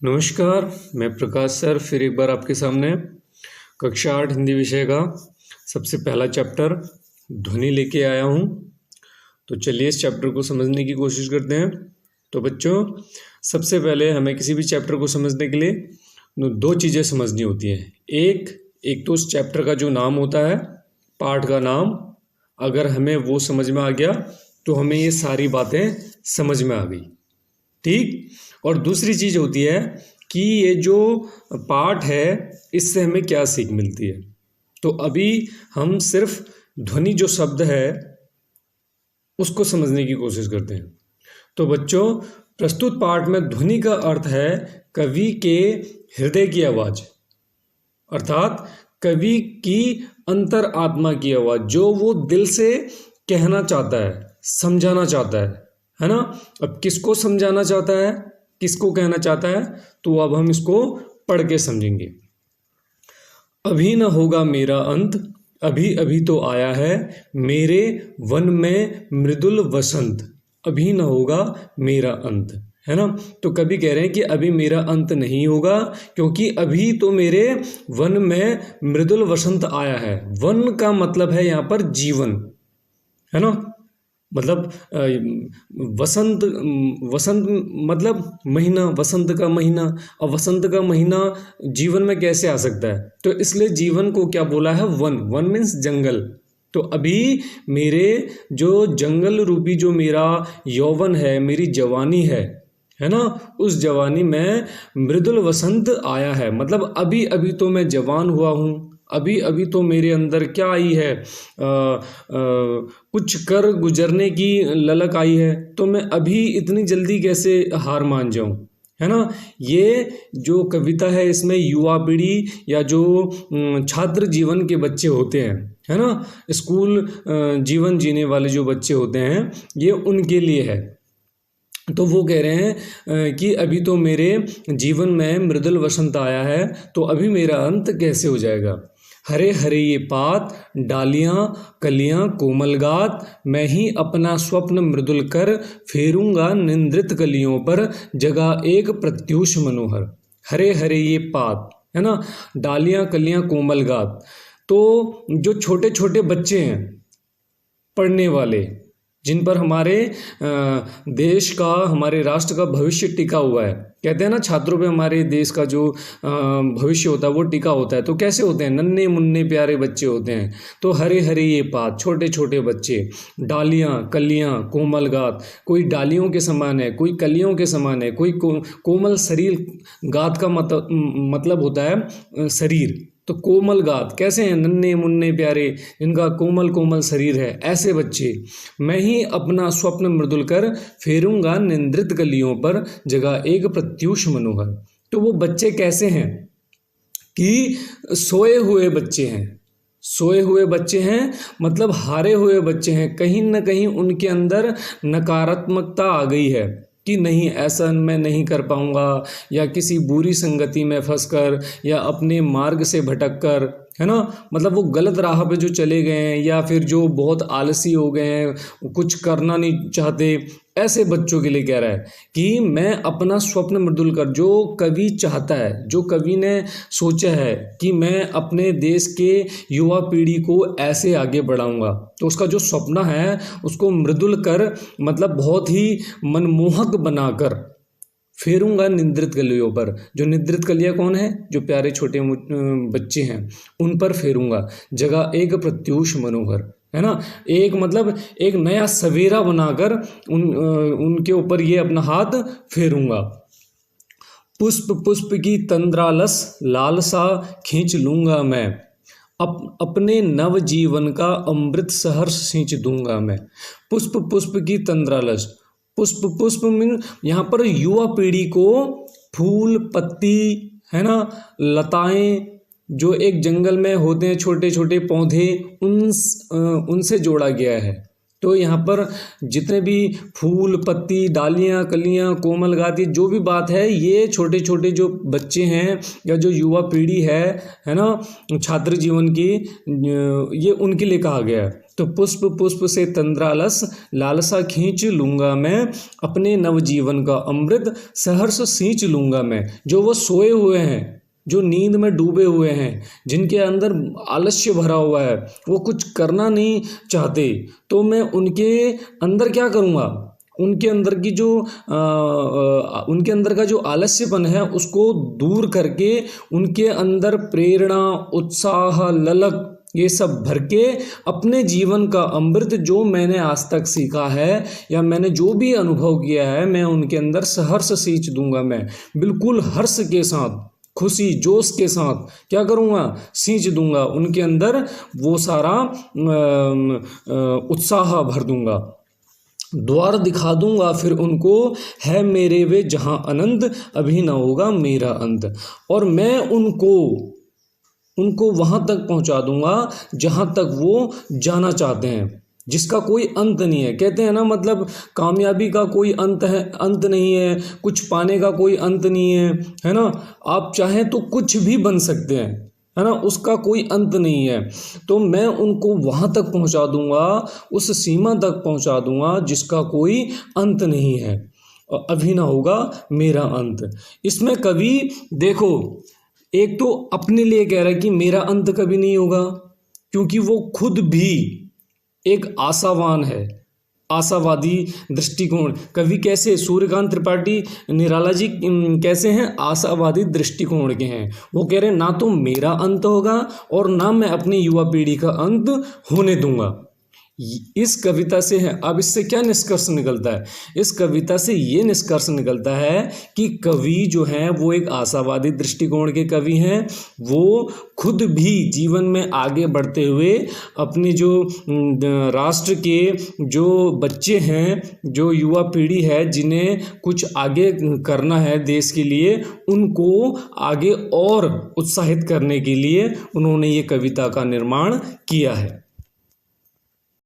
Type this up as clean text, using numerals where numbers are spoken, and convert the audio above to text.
नमस्कार, मैं प्रकाश सर फिर एक बार आपके सामने कक्षा 8 हिंदी विषय का सबसे पहला चैप्टर ध्वनि लेके आया हूँ। तो चलिए इस चैप्टर को समझने की कोशिश करते हैं। तो बच्चों, सबसे पहले हमें किसी भी चैप्टर को समझने के लिए दो चीज़ें समझनी होती हैं। एक तो उस चैप्टर का जो नाम होता है, पाठ का नाम, अगर हमें वो समझ में आ गया तो हमें ये सारी बातें समझ में आ गई, ठीक। और दूसरी चीज़ होती है कि ये जो पाठ है इससे हमें क्या सीख मिलती है। तो अभी हम सिर्फ ध्वनि जो शब्द है उसको समझने की कोशिश करते हैं। तो बच्चों, प्रस्तुत पाठ में ध्वनि का अर्थ है कवि के हृदय की आवाज़, अर्थात कवि की अंतर आत्मा की आवाज़, जो वो दिल से कहना चाहता है, समझाना चाहता है ना। अब किसको समझाना चाहता है, किसको कहना चाहता है, तो अब हम इसको पढ़ के समझेंगे। अभी न होगा मेरा अंत, अभी अभी तो आया है मेरे वन में मृदुल वसंत। अभी न होगा मेरा अंत, है ना। तो कभी कह रहे हैं कि अभी मेरा अंत नहीं होगा, क्योंकि अभी तो मेरे वन में मृदुल वसंत आया है। वन का मतलब है यहाँ पर जीवन, है ना। मतलब वसंत मतलब महीना, वसंत का महीना। अब वसंत का महीना जीवन में कैसे आ सकता है, तो इसलिए जीवन को क्या बोला है, वन। वन मीन्स जंगल। तो अभी मेरे जो जंगल रूपी जो मेरा यौवन है, मेरी जवानी है ना, उस जवानी में मृदुल वसंत आया है। मतलब अभी अभी तो मैं जवान हुआ हूँ, अभी अभी तो मेरे अंदर क्या आई है, कुछ कर गुजरने की ललक आई है। तो मैं अभी इतनी जल्दी कैसे हार मान जाऊं, है ना। ये जो कविता है इसमें युवा पीढ़ी या जो छात्र जीवन के बच्चे होते हैं, है ना, स्कूल जीवन जीने वाले जो बच्चे होते हैं, ये उनके लिए है। तो वो कह रहे हैं कि अभी तो मेरे जीवन में मृदुल वसंत आया है, तो अभी मेरा अंत कैसे हो जाएगा। हरे हरे ये पात, डालियाँ कलियाँ कोमलगात, मैं ही अपना स्वप्न मृदुल कर फेरूंगा निंद्रित कलियों पर, जगह एक प्रत्यूष मनोहर। हरे हरे ये पात, है ना, डालियाँ कलियाँ कोमलगात। तो जो छोटे छोटे बच्चे हैं पढ़ने वाले, जिन पर हमारे देश का, हमारे राष्ट्र का भविष्य टिका हुआ है, कहते हैं ना छात्रों पे हमारे देश का जो भविष्य होता है वो टिका होता है। तो कैसे होते हैं, नन्हे मुन्ने प्यारे बच्चे होते हैं। तो हरे हरे ये पात, छोटे छोटे बच्चे, डालियाँ कलियाँ कोमलगात, कोई डालियों के समान है, कोई कलियों के समान है, कोई कोमल शरीर। गात का मतलब होता है शरीर। तो कोमल गात कैसे हैं, नन्हे मुन्ने प्यारे, जिनका कोमल कोमल शरीर है, ऐसे बच्चे। मैं ही अपना स्वप्न मृदुल कर फेरूंगा निंद्रित कलियों पर, जगह एक प्रत्यूष मनोहर। तो वो बच्चे कैसे हैं कि सोए हुए बच्चे हैं। सोए हुए बच्चे हैं मतलब हारे हुए बच्चे हैं। कहीं ना कहीं उनके अंदर नकारात्मकता आ गई है कि नहीं, ऐसा मैं नहीं कर पाऊंगा, या किसी बुरी संगति में फंसकर, या अपने मार्ग से भटककर, है ना, मतलब वो गलत राह पे जो चले गए हैं, या फिर जो बहुत आलसी हो गए हैं, कुछ करना नहीं चाहते, ऐसे बच्चों के लिए कह रहा है कि मैं अपना स्वप्न मृदुल कर, जो कवि चाहता है, जो कवि ने सोचा है कि मैं अपने देश के युवा पीढ़ी को ऐसे आगे बढ़ाऊंगा, तो उसका जो सपना है उसको मृदुल कर, मतलब बहुत ही मनमोहक बनाकर फेरूंगा निंद्रित कलियों पर। जो निंद्रित कलियां कौन है, जो प्यारे छोटे बच्चे हैं, उन पर फेरूंगा, जगह एक प्रत्यूष मनोहर, है ना। एक मतलब एक नया सवेरा बनाकर उनके ऊपर ये अपना हाथ फेरूंगा। पुष्प पुष्प की तंद्रालस लालसा खींच लूंगा मैं, अपने नव जीवन का अमृत सहर्ष सींच दूंगा मैं। पुष्प पुष्प की तंद्रालस, पुष्प पुष्प मीन यहाँ पर युवा पीढ़ी को फूल पत्ती, है ना, लताएं, जो एक जंगल में होते हैं छोटे छोटे पौधे, उनसे जोड़ा गया है। तो यहाँ पर जितने भी फूल, पत्ती, डालियाँ, कलियाँ, कोमल गाती, जो भी बात है, ये छोटे छोटे जो बच्चे हैं या जो युवा पीढ़ी है ना, छात्र जीवन की, ये उनके लिए कहा गया है। तो पुष्प पुष्प से तंद्रालस, लालसा खींच लूँगा मैं, अपने नवजीवन का अमृत सहर्ष सींच लूँगा मैं। जो वो सोए हुए हैं, जो नींद में डूबे हुए हैं, जिनके अंदर आलस्य भरा हुआ है, वो कुछ करना नहीं चाहते, तो मैं उनके अंदर क्या करूँगा, उनके अंदर की जो उनके अंदर का जो आलस्यपन है उसको दूर करके उनके अंदर प्रेरणा, उत्साह, ललक, ये सब भर के अपने जीवन का अमृत जो मैंने आज तक सीखा है या मैंने जो भी अनुभव किया है, मैं उनके अंदर सहर्ष सींच दूंगा। मैं बिल्कुल हर्ष के साथ, खुशी, जोश के साथ क्या करूँगा, सींच दूंगा उनके अंदर, वो सारा उत्साह भर दूंगा। द्वार दिखा दूंगा फिर उनको, है मेरे वे जहाँ अनंत, अभी ना होगा मेरा अंत। और मैं उनको वहाँ तक पहुँचा दूंगा जहाँ तक वो जाना चाहते हैं, जिसका कोई अंत नहीं है। कहते हैं ना, मतलब कामयाबी का कोई अंत नहीं है, कुछ पाने का कोई अंत नहीं है ना। आप चाहें तो कुछ भी बन सकते हैं, है ना, उसका कोई अंत नहीं है। तो मैं उनको वहाँ तक पहुँचा दूंगा, उस सीमा तक पहुँचा दूंगा जिसका कोई अंत नहीं है, और अभी ना होगा मेरा अंत। इसमें कवि देखो, एक तो अपने लिए कह रहा है कि मेरा अंत कभी नहीं होगा, क्योंकि वो खुद भी एक आशावान है, आशावादी दृष्टिकोण। कवि कैसे, सूर्यकांत त्रिपाठी निराला जी कैसे हैं, आशावादी दृष्टिकोण के हैं। वो कह रहे हैं ना तो मेरा अंत होगा और ना मैं अपनी युवा पीढ़ी का अंत होने दूंगा। इस कविता से है, अब इससे क्या निष्कर्ष निकलता है, इस कविता से ये निष्कर्ष निकलता है कि कवि जो हैं वो एक आशावादी दृष्टिकोण के कवि हैं। वो खुद भी जीवन में आगे बढ़ते हुए अपनी जो राष्ट्र के जो बच्चे हैं, जो युवा पीढ़ी है, जिन्हें कुछ आगे करना है देश के लिए, उनको आगे और उत्साहित करने के लिए उन्होंने ये कविता का निर्माण किया है।